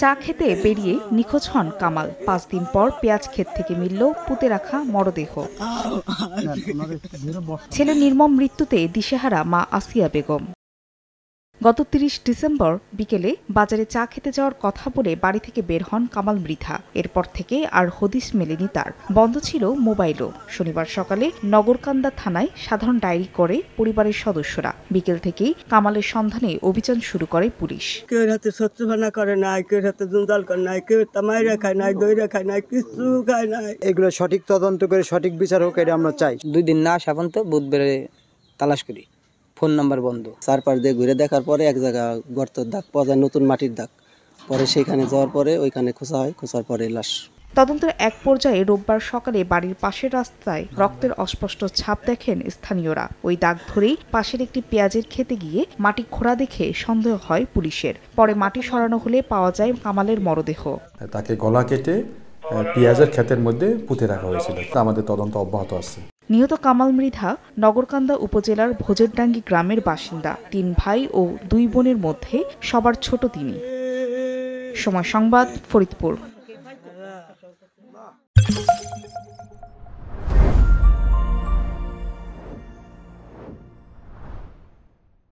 চা খেতে বেরিয়ে নিখোঁজ হন কামাল। 5 দিন পর পেঁয়াজ ক্ষেত থেকে মিলল পুঁতে রাখা মরদেহ। ছেলের নির্মম মৃত্যুতে দিশেহারা মা আসিয়া বেগম। গত 30 ডিসেম্বর বিকেলে বাজারে চা খেতে যাওয়ার কথা বলে বাড়ি থেকে বের হন কামাল মৃধা। এরপর থেকে আর হদিস মেলেনি তার। বন্ধ ছিল মোবাইলও। শনিবার সকালে নগরকান্দা থানায় সাধারণ ডায়েরি করে পরিবারের সদস্যরা। বিকেল থেকেই কামালের সন্ধানে অভিযান শুরু করে পুলিশ। কেউ হাতে সত্যভানা করে নাই, কেউ হাতে জঞ্জাল করে নাই, কেউ তামাইরা খায় নাই, দইরা খায় নাই, কিছু খায় নাই। এগুলো সঠিক তদন্ত করে সঠিক বিচার হোক, এটা আমরা চাই। 2 দিন না আসা পর্যন্ত বুধবারে তালাশ করি, ফোন নাম্বার বন্ধ। চারপাশ দিয়ে ঘুরে দেখার পরে এক জায়গা গর্তের দাগ পাওয়া যায়, নতুন মাটির দাগ। পরে সেখানে যাওয়ার পরে ওইখানে খোঁচা হয়, খোঁচার পরে লাশ। তদন্তের এক পর্যায়ে রোববার সকালে বাড়ির পাশের রাস্তায় রক্তের অস্পষ্ট ছাপ দেখেন স্থানীয়রা। ওই দাগ ধরেই পাশের একটি পেঁয়াজের খেতে গিয়ে মাটি খোঁড়া দেখে সন্দেহ হয় পুলিশের। পরে মাটি সরানো হলে পাওয়া যায় কামালের মরদেহ। তাকে গলা কেটে পেঁয়াজের ক্ষেতের মধ্যে পুঁতে রাখা হয়েছিল। আমাদের তদন্ত অব্যাহত আছে। নিহত কামাল মৃধা নগরকান্দা উপজেলার ভোজেরডাঙ্গি গ্রামের বাসিন্দা। 3 ভাই ও 2 বোনের মধ্যে সবার ছোট তিনি। সময় সংবাদ, ফরিদপুর।